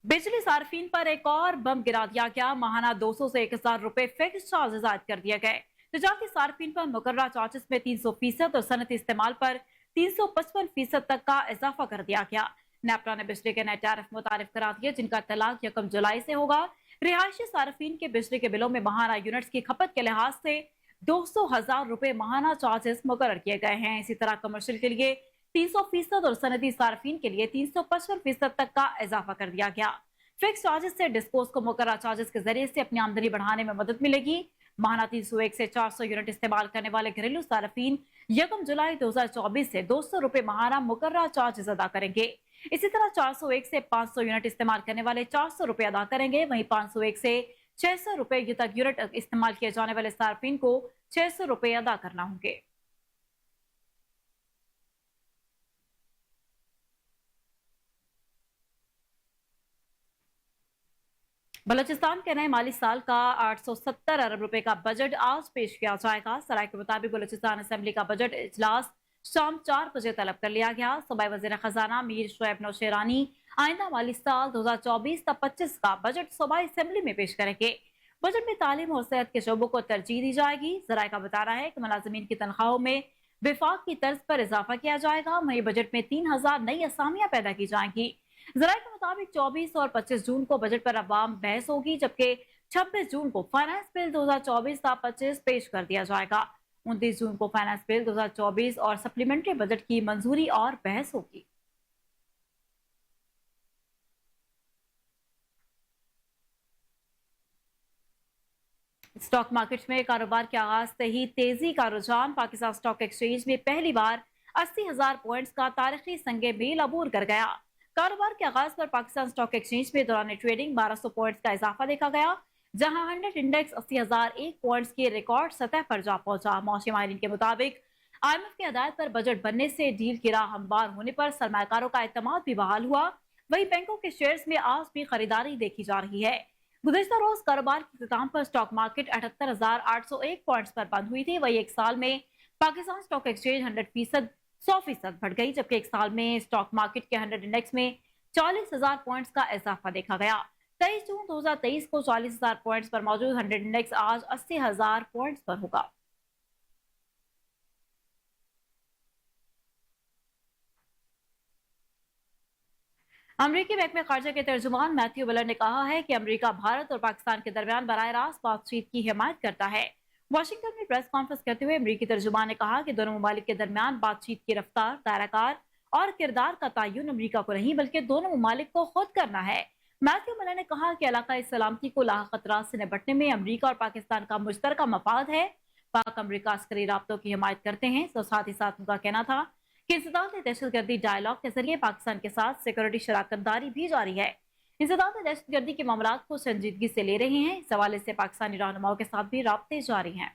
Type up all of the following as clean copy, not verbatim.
बिजली सार्फिन पर एक और बम गिरा दिया गया। माहाना 200 से 1000 रुपए फिक्स चार्जेस आयद कर दिए गए। तजारती सार्फिन पर मुकर्ररा चार्जेस में 300% और सनती इस्तेमाल पर 355% तक का इजाफा कर दिया गया। नेपरा ने बिजली के नए टैरिफ मुतारिफ करा दिए, जिनका तलाक 1 जुलाई से होगा। रिहायशी सार्फिन के बिजली के बिलों में माहाना यूनिट्स की खपत के लिहाज से 200,000 रुपए माहाना चार्जेस मुकर्रर किए गए हैं। इसी तरह कमर्शियल के लिए 300% और सनदी सार्फिन के लिए 355% तक का इजाफा कर दिया गया। फिक्स चार्जेस से डिस्पोज को मुकर्रर चार्जेस के जरिए से अपनी आमदनी बढ़ाने में मदद मिलेगी। माहाना 301 से 400 यूनिट इस्तेमाल करने वाले घरेलू सार्फिन 1 जुलाई 2024 से 200 रुपए माहाना मुकर्रर चार्जेस अदा करेंगे। इसी तरह 401 से 500 यूनिट इस्तेमाल करने वाले 400 रुपए अदा करेंगे। वहीं 501 से 600 रुपए तक यूनिट इस्तेमाल किए जाने वाले सार्फिन को 600 रुपए अदा करना होंगे। बलूचिस्तान के नए माली साल का 870 अरब रुपए का बजट आज पेश किया जाएगा। सराय के मुताबिक बलूचिस्तान असेंबली का बजट इजलास शाम 4 बजे तलब कर लिया गया। सूबाई वजीर खजाना मीर शोएब नौशेरानी आइंदा माली साल 2024-25 का बजट सूबाई असेंबली में पेश करेंगे। बजट में तालीम और सेहत के शोबों को तरजीह दी जाएगी। जराये का बताना है कि मुलाजमीन की तनख्वाहों में विफाक की तर्ज पर इजाफा किया जाएगा। वहीं बजट में 3000 नई असामियां पैदा की जाएंगी। जराये के मुताबिक 24 और 25 जून को बजट पर अवाम बहस होगी, जबकि 26 जून को फाइनेंस बिल 2024-25 पेश कर दिया जाएगा। 29 जून को फाइनेंस बिल 2024 और सप्लीमेंट्री बजट की मंजूरी और बहस होगी। स्टॉक मार्केट में कारोबार के आगाज से ही तेजी का रुझान। पाकिस्तान स्टॉक एक्सचेंज में पहली बार 80,000 पॉइंट्स का तारीखी संगे मील अबूर कर गया। कारोबार के आगाज पर पाकिस्तान स्टॉक एक्सचेंज में दौरान ट्रेडिंग 1200 पॉइंट्स का इजाफा देखा गया, जहां 100 इंडेक्स 80,001 पॉइंट्स की रिकॉर्ड सतह पर जा पहुंचा। मौसमी माहिरीन के मुताबिक IMF की हदायत पर बजट बनने से डील की राह हमवार होने पर सरमाकारों का एतमाद भी बहाल हुआ। वहीं बैंकों के शेयर्स में आज भी खरीदारी देखी जा रही है। गुज़िश्ता रोज कारोबार के इख्तिताम पर स्टॉक मार्केट 78,801 पॉइंट्स पर बंद हुई थी। वही एक साल में पाकिस्तान स्टॉक एक्सचेंज 100% बढ़ गई, जबकि एक साल में स्टॉक मार्केट के 100 इंडेक्स में 40,000 पॉइंट्स का इजाफा देखा गया। 23 जून 2023 को 40,000 पॉइंट्स पर मौजूद 100 इंडेक्स आज 80,000 पॉइंट्स पर होगा। अमरीकी महकमे खारजा के तर्जुमान मैथ्यू मिलर ने कहा है कि अमरीका भारत और पाकिस्तान के दरमियान बराह रास्त बातचीत की हिमायत करता है। वाशिंगटन में प्रेस कॉन्फ्रेंस करते हुए अमरीकी तर्जुमान ने कहा कि दोनों ममालिक के दरमियान बातचीत की रफ्तार, दायराकार और किरदार का तयन अमरीका को नहीं बल्कि दोनों ममालिक को खुद करना है। मैथ्यू मिलर ने कहा कि इलाकाई सलामती को लाह खतरात से निपटने में अमरीका और पाकिस्तान का मुश्तरका मफाद है। पाक अमरीका अस्करी राब्तों की हिमायत करते हैं। तो साथ ही साथ उनका कहना था कि इंसदाद दहशतगर्दी डायलॉग के जरिए पाकिस्तान के साथ सिक्योरिटी शराकतदारी भी जारी है। इंसदाद दहशतगर्दी के मामला को संजीदगी से ले रहे हैं। इस हवाले से पाकिस्तानी रहनुमाओं के साथ भी राब्ते जारी हैं।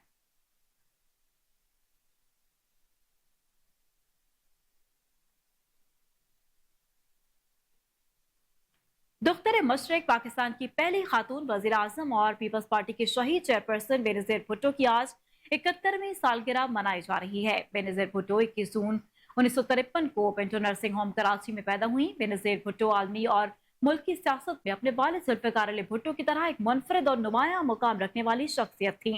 दुख्तर मशरक पाकिस्तान की पहली खातून वजीर आजम और पीपल्स पार्टी की शहीद चेयरपर्सन बेनजीर भुट्टो की आज 71वीं सालगिरह मनाई जा रही है। बेनजीर भुट्टो 21 जून 1953 को पिंटो नर्सिंग होम कराची में पैदा हुई। बेनजीर भुट्टो आलमी और मुल्क की सियासत में अपने वालिद जुल्फ़िकार अली भुट्टो की तरह एक मुनफरिद और नुमायां मुकाम रखने वाली शख्सियत थी।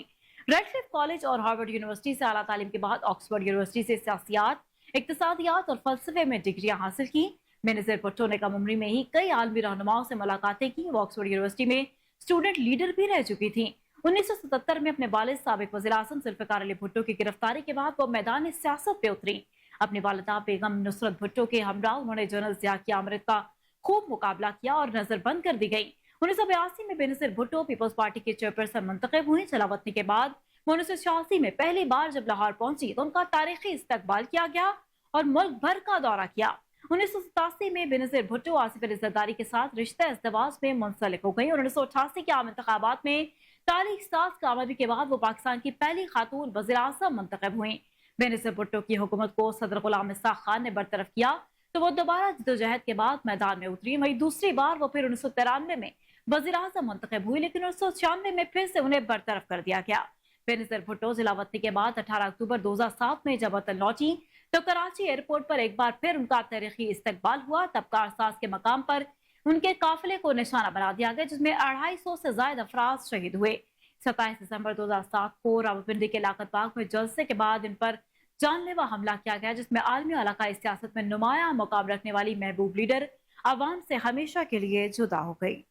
रेडक्लिफ कॉलेज और हार्वर्ड यूनिवर्सिटी से आला तालीम के बाद ऑक्सफोर्ड यूनिवर्सिटी से सियासियात, इक्तिसादियात और फलसफे में डिग्रियां हासिल की। बेनजीर भुट्टो ने कम उम्री में ही कई आलमी रहनुमाओं से मुलाकातें की। वो ऑक्सफोर्ड यूनिवर्सिटी में स्टूडेंट लीडर भी रह चुकी थी। 1977 में अपने वालिद साबिक वज़ीर आज़म जुल्फ़िकार अली भुट्टो की गिरफ्तारी के बाद वो मैदान सियासत पे उतरी। अपनी वालिदा बेगम नुसरत भुट्टो के हमरा उन्होंने जनरल ज़िया क़यामत का खूब मुकाबला किया और नजरबंद कर दी गई। 1982 में बेनजीर भुट्टो पीपल्स पार्टी के चेयरपर्सन मुंतखब हुई। जलावतनी के बाद 1986 में पहली बार जब लाहौर पहुंची तो उनका तारीखी इस्तकबाल किया गया और मुल्क भर का दौरा किया। 1987 में बेनजीर भुट्टो आसिफ अली जरदारी के साथ रिश्ता इज़्दिवाज में मुंसलिक हो गई और 1988 के आम इंतखाबात में तारीख साज कामयाबी के बाद वो पाकिस्तान की पहली खातून वज़ीर आज़म मुंतखब हुई। बेनजीर भुट्टो की हुकूमत को सदर गुलाम इस्हाक खान ने बरतरफ किया तो वो दोबारा जद्दोजहद के बाद मैदान में उतरी। वही दूसरी बार वो फिर 1993 में वज़ीर आज़म मुंतखब हुई, लेकिन 1996 में फिर से उन्हें बरतरफ कर दिया गया। बेनजीर भुट्टो जिलावतनी के बाद 18 अक्टूबर 2007 में जब वतन लौटी तो कराची एयरपोर्ट पर एक बार फिर उनका तारीखी इस्तकबाल हुआ। तब कारसाज के मकाम पर ان کے काफिले को निशाना बना दिया गया, जिसमें 250 से ज्यादा अफराद शहीद हुए। 27 दिसंबर 2007 को रावलपिंडी के लाकत बाग में जलसे के बाद इन पर जानलेवा हमला किया गया, जिसमें आलमी और इलाकाई सियासत में नुमाया मुकाम रखने वाली महबूब लीडर आवाम से हमेशा के लिए जुदा हो गई।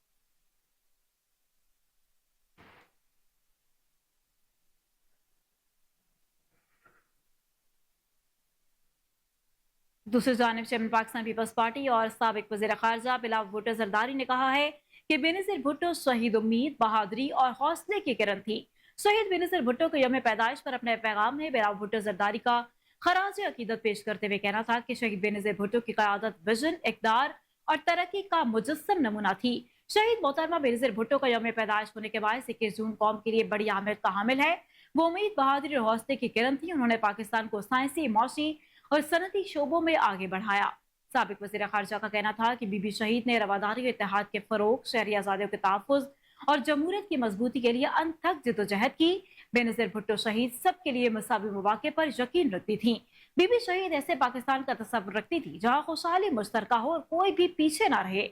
दूसरी जानिब चेयरमैन पाकिस्तान पीपल्स पार्टी और साबिक वज़ीर ख़ारजा बिलावल भुट्टो जरदारी ने कहा है कि बेनज़ीर भुट्टो शहीद उम्मीद, बहादुरी और हौसले की किरण थी। शहीद बेनज़ीर भुट्टो के यौम पैदाइश पर अपने पैगाम में बिलावल भुट्टो जरदारी का खराज अकीदत पेश करते हुए कहना था कि शहीद बेनज़ीर भुट्टो की क़यादत विजन, इक़दार और तरक्की का मुजस्सम नमूना थी। शहीद मोहतरमा बेनज़ीर भुट्टो का यौम पैदाइश होने के बाद 21 जून कौम के लिए बड़ी अहमियत का हामिल है। वो उम्मीद, बहादुरी और हौसले की किरण थी। उन्होंने पाकिस्तान को साइंसी, मौसी और सनती शोबों में आगे बढ़ाया। साबिक वज़ीर ख़ारजा का कहना था कि बीबी शहीद ने रवादारी और इत्तेहाद के फ़रोग़, शहरी आज़ादियों के तहफ़्फ़ुज़ और जमहूरियत की मजबूती के लिए अनथक जिद्दोजहद की। बेनज़ीर भुट्टो शहीद सबके लिए मसावी मौक़े पर यकीन रखती थी। बीबी शहीद ऐसे पाकिस्तान का तसव्वुर रखती थी जहाँ खुशहाली मुश्तरका हो और कोई भी पीछे ना रहे।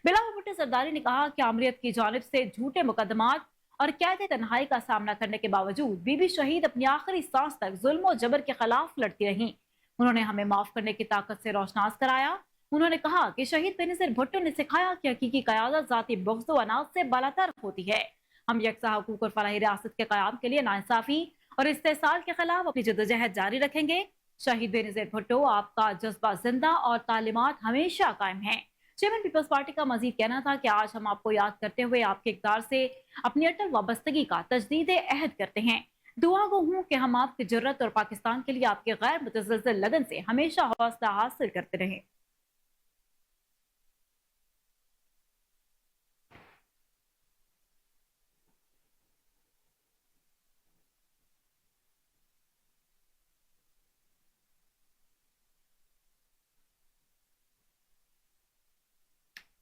बिलावल भुट्टो जरदारी ने कहा कि आमरीत की जानिब से झूठे मुकदमात और कैद तन्हाई का सामना करने के बावजूद बीबी शहीद अपनी आखिरी सांस तक जुल्म और जबर के खिलाफ लड़ती रहीं। उन्होंने हमें माफ करने की ताकत से रोशनास कराया। उन्होंने कहा कि शहीद बेनज़ीर भुट्टो ने सिखाया कि हकीकी क़यादत ज़ाती बुग़्ज़ व अनाज से बालातर होती है। हम यकसा हुकूक और फलाही रियासत के क़याम के लिए नाइंसाफ़ी और इस्तेसाल के खिलाफ अपनी जद्दोजहद जारी रखेंगे। शहीद बेनज़ीर भुट्टो, आपका जज्बा जिंदा और तालीमात हमेशा कायम है। चेयरमैन पीपल्स पार्टी का मजीद कहना था कि आज हम आपको याद करते हुए आपके इक़्तिदार से अपनी अटल वाबस्तगी का तजदीद अहद करते हैं। दुआ गो हूँ कि हम आपकी जुर्रत और पाकिस्तान के लिए आपके गैर मुतज़लज़ल लगन से हमेशा हौसला हासिल करते रहें।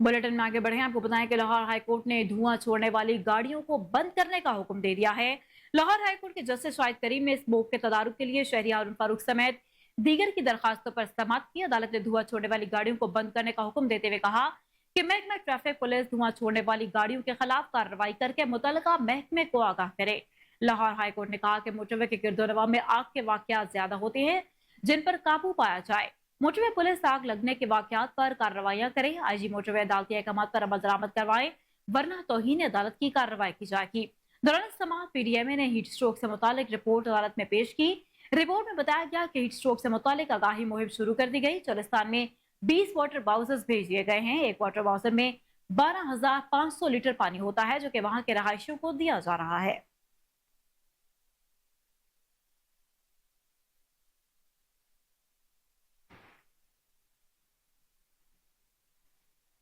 बुलेटिन में आगे बढ़े, आपको बताएं कि लाहौर हाईकोर्ट ने धुआं छोड़ने वाली गाड़ियों को बंद करने का हुक्म दे दिया है। लाहौर हाईकोर्ट के जस्टिस शाहिद करीम ने स्मोक के तदारुक के लिए शहरी हारून फारूक समेत दीगर की दरखास्तों पर समाअत की। अदालत ने धुआं छोड़ने वाली गाड़ियों को बंद करने का हुक्म देते हुए कहा कि महकमा ट्रैफिक पुलिस धुआं छोड़ने वाली गाड़ियों के खिलाफ कार्रवाई करके मुतल्लिका महकमे को आगाह करे। लाहौर हाईकोर्ट ने कहा कि मोटरवे के गिरदोनवा में आग के वाकयात ज्यादा होते हैं, जिन पर काबू पाया जाए। मोटरवे पुलिस आग लगने के वाकयात पर कार्रवाइयां करे। आईजी मोटरवे अदालती अहकाम पर अमल दरामद करवाए, वरना तौहीन अदालत की कार्रवाई की जाएगी। दौरान समाअत पीडीएमए ने हीट स्ट्रोक से मुतालिक रिपोर्ट अदालत में पेश की। रिपोर्ट में बताया गया कि हीट स्ट्रोक से मुतालिक आगाही मुहिम शुरू कर दी गई। चोलिस्तान में 20 वाटर बाउजर्स भेज दिए गए हैं। एक वाटर बाउजर में 12,500 लीटर पानी होता है, जो कि वहां के रहायशियों को दिया जा रहा है।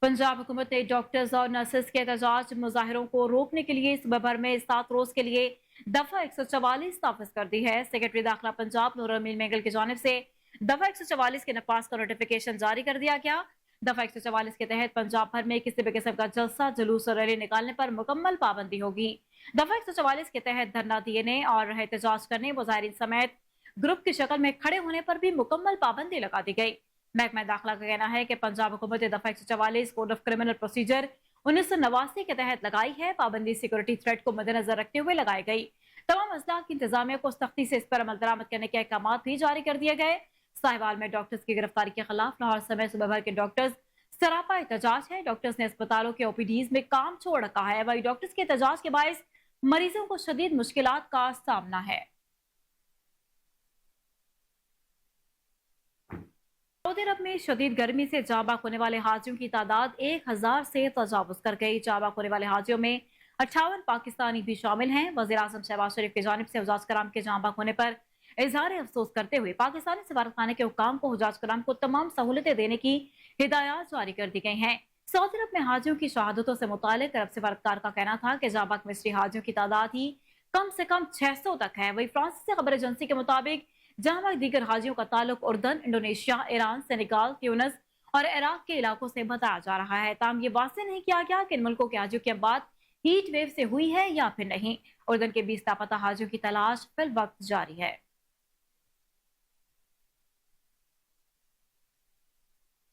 पंजाब हुकूमत ने डॉक्टर्स और नर्सेस के एहतजाज मुजाहिरों को रोकने के लिए सुबह भर में 7 रोज के लिए दफा 144 नाफिज कर दी है। सेक्रेटरी दाखिला पंजाब नूर अमीन मेंगल की जानिब से दफा 144 के नफाज का नोटिफिकेशन जारी कर दिया गया। दफा 144 के तहत पंजाब भर में किसी भी किस्म का जलसा, जुलूस और रैली निकालने पर मुकम्मल पाबंदी होगी। दफा 144 के तहत धरना देने और एहतजाज करने, मुजाहिरीन समेत ग्रुप की शक्ल में खड़े होने पर भी मुकम्मल पाबंदी लगा दी गई। महकमा दाखिला का कहना है कि पंजाब हुकूमत दफा 144 कोड ऑफ क्रिमिनल प्रोसीजर 1989 के तहत लगाई है। पाबंदी सिक्योरिटी थ्रेट को मद्देनजर रखते हुए लगाई गई। तमाम अजला की इंतजामिया को सख्ती से इस पर अमल दरामद करने के अहकाम भी जारी कर दिए गए। साहिवाल में डॉक्टर्स की गिरफ्तारी के खिलाफ लाहौर समेत सुबह भर के डॉक्टर्स सरापा एहतजाज है। डॉक्टर्स ने अस्पतालों के ओपीडीज में काम छोड़ रखा है। वही डॉक्टर्स के एहतजाज के बायस मरीजों को शदीद मुश्किलात का सामना है। सऊदी अरब में शदीद गर्मी से जाबाक होने वाले हाजियों की तादाद 1000 से तजावुज कर गई। जाबाक होने वाले हाजियों में 58 पाकिस्तानी भी शामिल हैं। वज़ीर आज़म शहबाज शरीफ की जानिब से हुजाज कराम के जाबाक होने पर इजहार अफसोस करते हुए पाकिस्तानी सफारतखाने के हुक्काम को हुजाज कराम को तमाम सहूलतें देने की हिदायत जारी कर दी गई हैं। सऊदी अरब में हाजियों की शहादतों से मुतालिक अरब सफारतकार का कहना था कि जाबाक मिस्री हाजियों की तादाद ही कम से कम 600 तक है। वही फ्रांसीसी खबर एजेंसी के मुताबिक जहां दीगर हाजियों का ताल्लुक उर्दन, इंडोनेशिया, ईरान, सेनेगाल, ट्यूनिस और इराक के इलाकों से बताया जा रहा है। ताम ये वाज़ेह नहीं किया गया कि इन मुल्कों के हाजियों की बात हीट वेव से हुई है या फिर नहीं। उर्दन के 20 लापता हाजियों की तलाश फिल वक्त जारी है।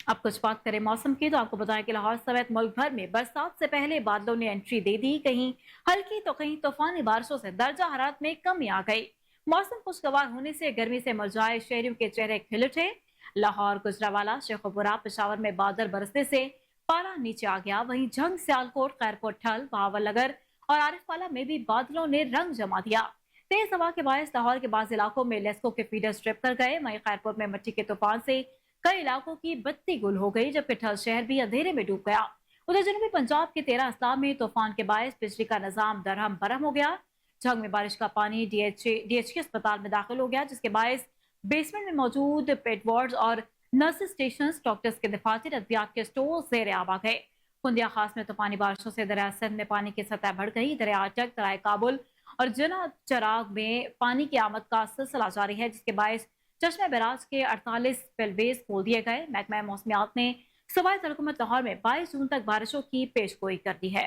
अब कुछ बात करें मौसम की तो आपको बताएं कि लाहौर समेत मुल्क भर में बरसात से पहले बादलों ने एंट्री दे दी। कहीं हल्की तो कहीं तूफानी बारिशों से दर्जा हरारत में कमी आ गई। मौसम खुशगवार होने से गर्मी से मुरझाए शहरियों के चेहरे खिल उठे। लाहौर, गुजरावाला, शेखुपुरा, पेशावर में बादल बरसने से पारा नीचे आ गया। वहीं झंग, सियालकोट, खैरकोट, ठल, बहावलनगर और आरिफवाला में भी बादलों ने रंग जमा दिया। तेज हवा के बायस लाहौर के बाज़ इलाकों में लेस्को के फीडर स्ट्रिप कर गए। वहीं खैरपुर में मिट्टी के तूफान से कई इलाकों की बत्ती गुल हो गई, जबकि ठल शहर भी अंधेरे में डूब गया। उधर जनूबी पंजाब के 13 अजला में तूफान के बायस बिजली का निजाम दरहम बरहम हो गया। झंग में बारिश का पानी डीएचके अस्पताल में दाखिल हो गया, जिसके बायस बेसमेंट में मौजूद पेट वार्ड और नर्सिस स्टेशन, डॉक्टर्स के दफातर, अद्वियात के स्टोर जेर आब आ गए। कुंदिया खास में तूफानी बारिशों से दरिया सिंध में पानी की सतह बढ़ गई। दरिया अटक, दरिया काबुल और जना चराग में पानी की आमद का सिलसिला जारी है, जिसके बायस चश्मे बैराज के 48 स्पिलवेज खोल दिए गए। महकमा मौसमियात ने सूबाई हुकूमत लाहौर में 22 जून तक बारिशों की पेशगोई कर दी है।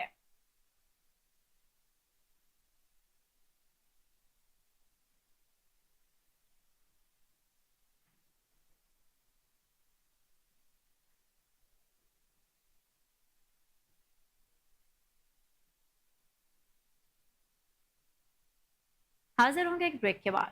हाजिर होंगे एक ब्रेक के बाद।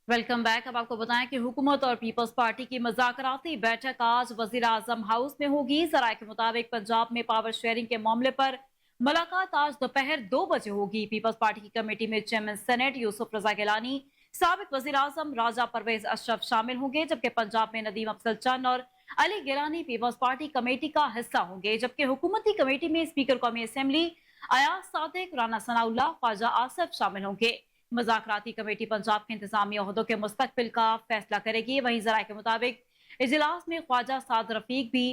Welcome back. अब आपको बताएं कि हुकूमत और पीपल्स पार्टी की मज़ाकराती बैठक आज वजीर आजम हाउस में होगी। जराये के मुताबिक पंजाब में पावर शेयरिंग के मामले पर मुलाकात आज दोपहर 2 बजे होगी। पीपल्स पार्टी की कमेटी में चेयरमैन सेनेट यूसुफ रजा गिलानी, साबिक वजीर आजम राजा परवेज अशरफ शामिल होंगे, जबकि पंजाब में नदीम अफजल चंद और Ali Gilani Peoples Party committee का हिस्सा होंगे। जबकि हुकूमती कमेटी में स्पीकर कौमी असम्बली अयाज सादिक, राना सनाउल्लाह, ख्वाजा आसिफ शामिल होंगे। मुज़ाकराती कमेटी पंजाब के इंतजामी ओहदों के मुस्तकबिल का फैसला करेगी। वहीं जराये के मुताबिक इजलास में ख्वाजा साद रफीक भी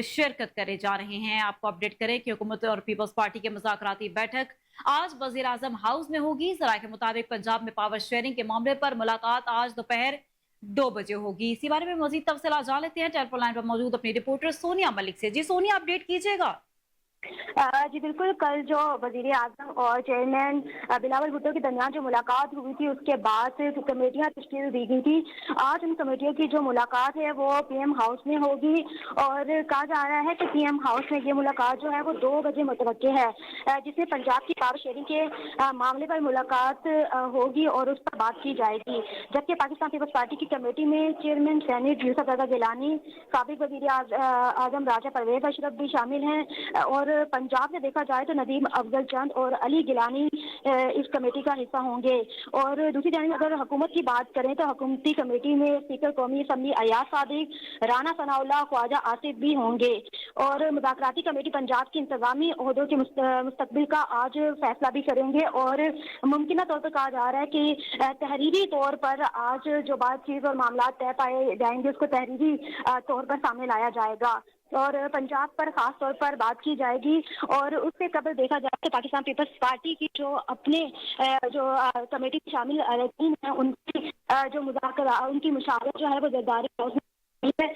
शिरकत करे जा रहे हैं। आपको अपडेट करें कि हुकूमत और पीपल्स पार्टी की मुज़ाकराती बैठक आज वजीर आजम हाउस में होगी। जराये के मुताबिक पंजाब में पावर शेयरिंग के मामले पर मुलाकात आज दोपहर 2 बजे होगी। इसी बारे में मजीद तफसीलात जान लेते हैं टेलीफोन लाइन पर मौजूद अपनी रिपोर्टर सोनिया मलिक से। जी सोनिया, अपडेट कीजिएगा। जी बिल्कुल, कल जो वजीर आजम और चेयरमैन बिलावल भुट्टो के दरमियान जो मुलाकात हुई थी, उसके बाद से कमेटियां तश्कील दी गई थी। आज उन कमेटियों की जो मुलाकात है वो पीएम हाउस में होगी और कहा जा रहा है कि पीएम हाउस में ये मुलाकात जो है वो 2 बजे मुतवक्के है, जिसमें पंजाब की पावर शेयरिंग के मामले पर मुलाकात होगी और उस पर बात की जाएगी। जबकि पाकिस्तान पीपल्स पार्टी की कमेटी में चेयरमैन सेनेट यूसुफ रजा गिलानी, साबिक वजीर आजम राजा परवेज अशरफ भी शामिल हैं और पंजाब में देखा जाए तो नदीम अफजल चंद और अली गिलानी इस कमेटी का हिस्सा होंगे। और दूसरी जानिब अगर हुकूमत की बात करें तो हुकूमती कमेटी में स्पीकर कौमी असम्बली अयाज सादिक, राना सनाउल्लाह, ख्वाजा आसिफ भी होंगे। और मुज़ाकराती कमेटी पंजाब की इंतजामी ओहदों के मुस्तकबिल का आज फैसला भी करेंगे और मुमकिन तौर पर कहा जा रहा है कि तहरीरी तौर पर आज जो बातचीत और मामला तय पाए जाएंगे उसको तहरीरी तौर पर सामने लाया जाएगा और पंजाब पर खास तौर पर बात की जाएगी। और उससे कबल देखा जाए तो पाकिस्तान पीपल्स पार्टी की जो अपने जो कमेटी में शामिल अरकान हैं उनकी जो मुज़ाकरा उनकी मुशावरत जो है वो जरदारी हाउस में है।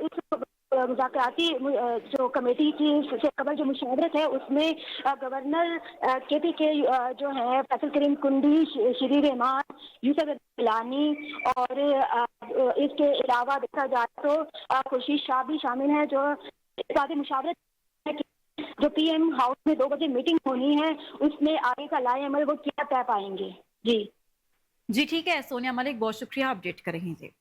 इस मुज़ाकराती जो कमेटी की से कबल जो मुशावरत है उसमें गवर्नर केपी के जो है फैसल करीम कुंडी, श्री रहमान, यूसुफ गिलानी और इसके अलावा देखा जाए तो खुर्शीद शाह भी शामिल हैं। जो साथ ही मुशावरत जो पीएम हाउस में 2 बजे मीटिंग होनी है उसमें आगे का लाए अमल वो क्या तय पाएंगे। जी ठीक है सोनिया मलिक, बहुत शुक्रिया अपडेट करेंगे।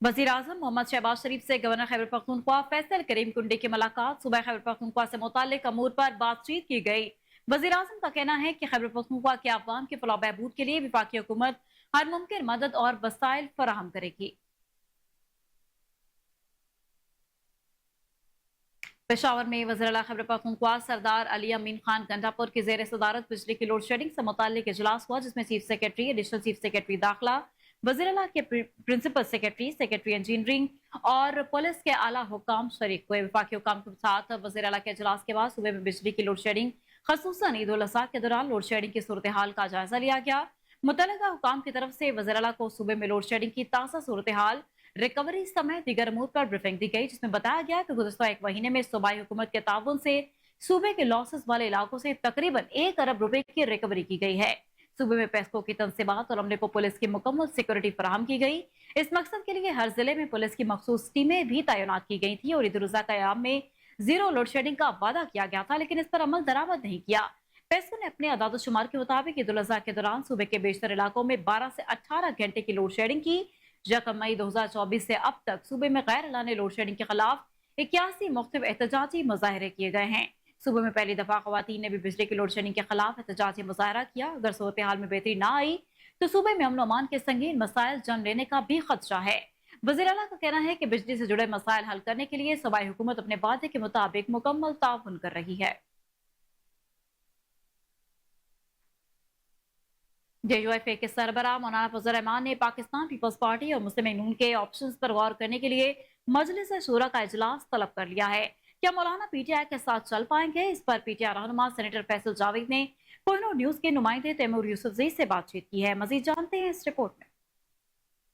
वजीर आजम मोहम्मद शहबाज शरीफ से गवर्नर खैबर पख्तूनख्वा फैसल करीम कुंडी की मुलाकात। सुबह खैबर पख्तूनख्वा से मुताल्लिक अमूर पर बातचीत की गई। वजीर आजम का कहना है कि खैबर पख्तूनख्वा के अवाम के फलाह बहबूद के लिए वफाकी हुकूमत हर मुमकिन मदद और वसाइल फराहम करेगी। पेशावर में वज़ीर-ए-आला खैबर पख्तूनख्वा सरदार अली अमीन खान गंडापुर की जेर सदारत बिजली की लोड शेडिंग से मुताल्लिक इजलास हुआ, जिसमें chief secretary, additional chief secretary दाखिला, वज़ीर-ए-आला के प्रिंसिपल सेक्रेटरी, सेक्रेटरी इंजीनियरिंग और पुलिस के आला हुकाम शरीक हुए। वफाकी हुकाम के साथ वज़ीर-ए-आला के इजलास के बाद सूबे में बिजली की लोड शेडिंग खसूसन ईद उल अज़हा के दौरान लोड शेडिंग की सूरत हाल का जायजा लिया गया। मुतल्लिका हुकाम की तरफ से वज़ीर-ए-आला को सूबे में लोड शेडिंग की ताज़ा सूरत हाल, रिकवरी समेत दीगर अमूर पर ब्रीफिंग दी गई, जिसमें बताया गया कि गुज़श्ता 1 महीने में सूबाई हुकूमत के ताउन से सूबे के लॉसेस वाले इलाकों से तकरीबन 1 अरब रुपए की रिकवरी की गई है। सूबे में पैसों की तनसीबात और अमले को पुलिस की मुकम्मल सिक्योरिटी फराहम की गई। इस मकसद के लिए हर जिले में पुलिस की मखसूस टीमें भी तैनात की गई थी और ईद उल अजहा कयाम में जीरो लोड शेडिंग का वादा किया गया था, लेकिन इस पर अमल दरामद नहीं किया। पेस्को ने अपने अदाद शुमार के मुताबिक ईद उल अजहा के दौरान सूबे के बेशतर इलाकों में 12 से 18 घंटे की लोड शेडिंग की। यकम मई 2024 से अब तक सूबे में गैर एलानी लोड शेडिंग के खिलाफ 81 मुख्तलिफ एहतजाजी मुजाहरे किए गए हैं। सूबे में पहली दफा खवातीन ने भी बिजली की लोड शेडिंग के खिलाफ एहतजाजी मुजाहरा किया। अगर सूरत हाल में बेहतरी ना आई तो सूबे में अमन अमान के संगीन मसाइल जन्म लेने का भी खदशा है। वज़ीर आला का कहना है कि बिजली से जुड़े मसाइल हल करने के लिए सूबाई हुकूमत अपने वादे के मुताबिक मुकम्मल ताउन कर रही है। JUIF के सरबराह मौलाना फजल रहमान ने पाकिस्तान पीपल्स पार्टी और मुस्लिम लीग नून के ऑप्शंस पर गौर करने के लिए मजलिस शूरा का इजलास तलब कर लिया है। क्या मौलाना PTI के साथ चल पाएंगे? इस पर PTI रहनुमा सेनेटर फैसल जावेद ने कोहिनूर न्यूज के नुमाइंदे तैमूर यूसुफजई से बातचीत की है। मजीद जानते हैं इस रिपोर्ट में।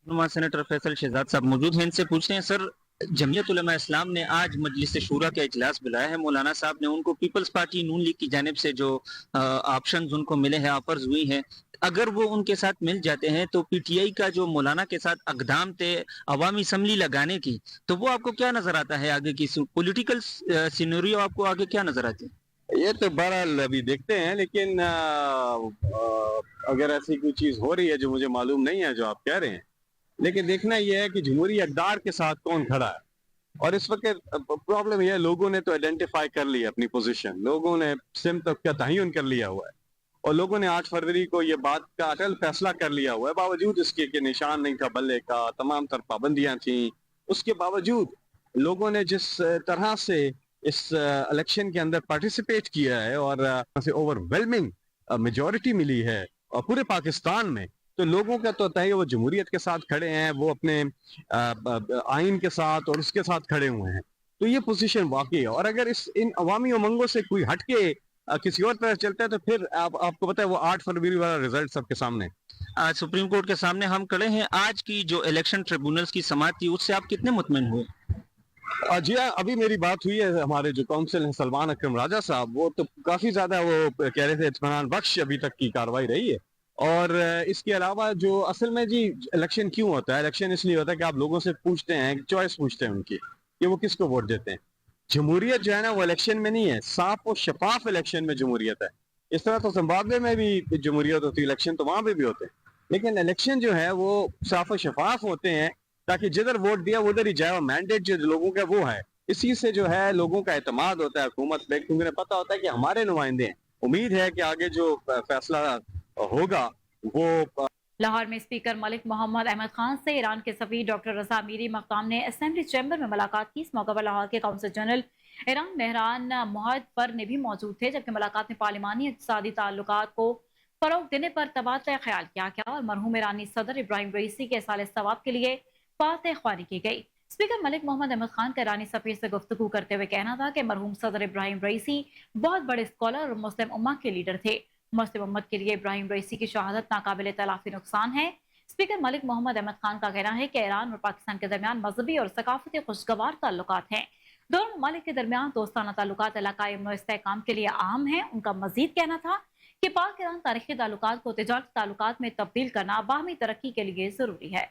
नुमा सेनेटर फैसल शहजाद साहब मौजूद हैं, इनसे पूछते हैं सर, जमीयत उलमा इस्लाम ने आज मजलिस शूरा का इजलास बुलाया है। मौलाना साहब ने उनको पीपल्स पार्टी नून लीग की जानिब से जो ऑप्शंस उनको मिले हैं, ऑफर्स हुई हैं, अगर वो उनके साथ मिल जाते हैं तो PTI का जो मौलाना के साथ अकदाम थे अवामी असम्बली लगाने की, तो वो आपको क्या नजर आता है? आगे की पॉलिटिकल सिनेरियो आपको आगे क्या नजर आती है? ये तो बहरहाल अभी देखते हैं, लेकिन अगर ऐसी कोई चीज हो रही है जो मुझे मालूम नहीं है जो आप कह रहे हैं, लेकिन देखना यह है कि जमहूरी अक़दार के साथ कौन खड़ा है। और इस वक्त प्रॉब्लम यह है, लोगों ने तो आइडेंटिफाई कर लिया अपनी पोजीशन, लोगों ने सिमत का तयन कर लिया हुआ है और लोगों ने 8 फरवरी को ये बात का अटल फैसला कर लिया हुआ है, बावजूद इसके कि निशान नहीं था बल्ले का, तमाम तर पाबंदियां थी, उसके बावजूद लोगों ने जिस तरह से इस इलेक्शन के अंदर पार्टिसिपेट किया है और ओवरवेलमिंग मेजॉरिटी मिली है और पूरे पाकिस्तान में, तो लोगों का तो तय वो जमहूरियत के साथ खड़े हैं, वो अपने आइन के साथ और उसके साथ खड़े हुए हैं। तो ये पोजीशन वाकई है। और अगर इन अवामी उमंगों से कोई हटके किसी और तरह चलता है तो फिर आपको पता है वो 8 फरवरी वाला रिजल्ट सबके सामने। आज सुप्रीम कोर्ट के सामने हम खड़े हैं। आज की जो इलेक्शन ट्रिब्यूनल्स की समाअत थी उससे आप कितने मुतमईन हुए? जी हाँ, अभी मेरी बात हुई है, हमारे जो काउंसिल हैं सलमान अकरम राजा साहब, वो तो काफी ज्यादा वो कह रहे थे इत्मीनान बख्श अभी तक की कार्रवाई रही है। और इसके अलावा जो असल में जी इलेक्शन क्यों होता है, इलेक्शन इसलिए होता है कि आप लोगों से पूछते हैं, चॉइस पूछते हैं उनकी कि वो किसको वोट देते हैं। जमहूरियत जो है ना वो इलेक्शन में नहीं है, साफ और शफाफ इलेक्शन में जमहूरियत है। इस तरह तो जिम्बाब्वे में भी जमहूरियत होती है, इलेक्शन तो वहां पे भी होते हैं, लेकिन इलेक्शन जो है वो साफ और शफाफ होते हैं ताकि जिधर वोट दिया उधर ही जाए। और मैंडेट जो लोगों का वो है, इसी से जो है लोगों का एतमाद होता है हुकूमत पे, क्योंकि उन्हें पता होता है कि हमारे नुमाइंदे हैं। उम्मीद है कि आगे जो फैसला होगा वो। लाहौर में स्पीकर मलिक मोहम्मद अहमद खान से ईरान के सफीर डॉक्टर रजा मीरी मकाम ने असेंबली चैम्बर में मुलाकात की। इस मौके पर लाहौर के काउंसिल जनरल ईरान मेहरान मुहद्दर ने भी मौजूद थे, जबकि मुलाकात में पार्लिमानी इक़्तिसादी ताल्लुकात को फरोग देने पर तबादला ख्याल किया गया और मरहूम ईरानी सदर इब्राहिम रईसी के साल सवाब के लिए फातह ख्वानी की गई। स्पीकर मलिक मोहम्मद अहमद खान का ईरानी सफीर से गुफ्तगू करते हुए कहना था कि मरहूम सदर इब्राहिम रईसी बहुत बड़े स्कॉलर और मुस्लिम उम्मा के लीडर थे। मुस्लिम उम्मत के लिए इब्राहिम रईसी की शहादत नाकाबिल तलाफी नुकसान है। स्पीकर मलिक मोहम्मद अहमद खान का कहना है कि ईरान और पाकिस्तान के दरमियान मजहबी और सकाफती खुशगवार ताल्लुकात हैं। दोनों ममालिक के दरमियान दोस्ताना ताल्लुकात इलाकाई अमन व इस्तेहकाम के लिए अहम हैं। उनका मजीद कहना था कि पाक ईरान तारीखी ताल्लुकात को तिजारती ताल्लुकात में तब्दील करना बाहमी तरक्की के लिए जरूरी है।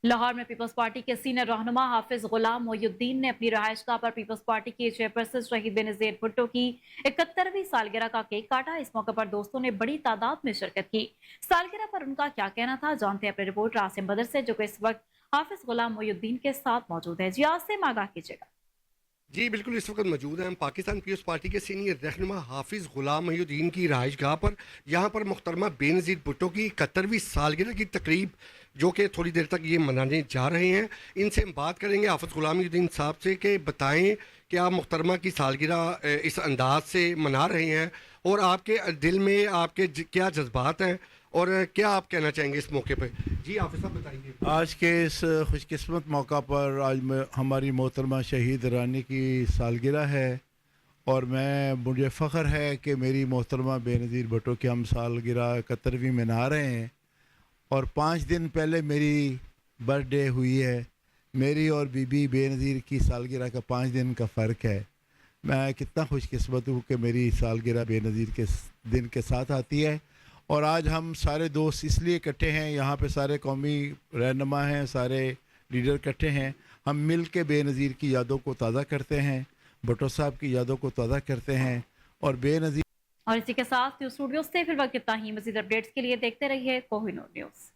लाहौर में पीपल्स पार्टी के सीनियर रहनुमा हाफिज गुलाम मोयुद्दीन ने अपनी रहायशगाह पर पीपल्स पार्टी के चेयरपर्सन शहीद बेनज़ीर भुट्टो की 71वीं सालगिरह का केक काटा। इस मौके पर दोस्तों ने बड़ी तादाद में शिरकत की। सालगिरह पर उनका क्या कहना था, जानते हैं अपनी रिपोर्ट आसिम बदर से, जो कि इस वक्त हाफिज गुलाम मोयुद्दीन के साथ मौजूद है। जी आसिम, आगाह कीजिएगा। जी बिल्कुल, इस वक्त मौजूद हैं हम पाकिस्तान पीपल्स पार्टी के सीनियर रहनुमा हाफिज़ गुलाम मोयुद्दीन की रहायशगाह पर। यहाँ पर मुहतरमा बेनज़ीर भुट्टो की 71वीं सालगिरह की तकरीब जो कि थोड़ी देर तक ये मनाने जा रहे हैं, इनसे हम बात करेंगे हाफिज़ गुलाम मोयुद्दीन साहब से कि बताएं कि आप मुहतरमा की सालगिरह इस अंदाज से मना रहे हैं और आपके दिल में आपके क्या जज्बात हैं और क्या आप कहना चाहेंगे इस मौके पर। जी हाफिज़ साहब बताइए। आज के इस खुशकिस्मत मौका पर आज हमारी मोहतरमा शहीद रानी की सालगिरह है और मुझे फ़ख्र है कि मेरी मोहतरमा बेनज़ीर भुट्टो की हम सालगिरह 71वीं मना रहे हैं। और 5 दिन पहले मेरी बर्थडे हुई है, मेरी और बीबी बेनज़ीर की सालगिरह का 5 दिन का फ़र्क है। मैं कितना खुशकिस्मत हूँ कि मेरी सालगिरह बेनज़ीर के दिन के साथ आती है। और आज हम सारे दोस्त इसलिए इकट्ठे हैं, यहाँ पे सारे कौमी रहनुमा हैं, सारे लीडर इकट्ठे हैं। हम मिल के बेनज़ीर की यादों को ताज़ा करते हैं, भुट्टो साहब की यादों को ताज़ा करते हैं। और बेनज़ीर और इसी के साथ स्टूडियो से फिर वक्त इतना ही। मज़ीद अपडेट्स के लिए देखते रहिए कोहिनूर न्यूज़।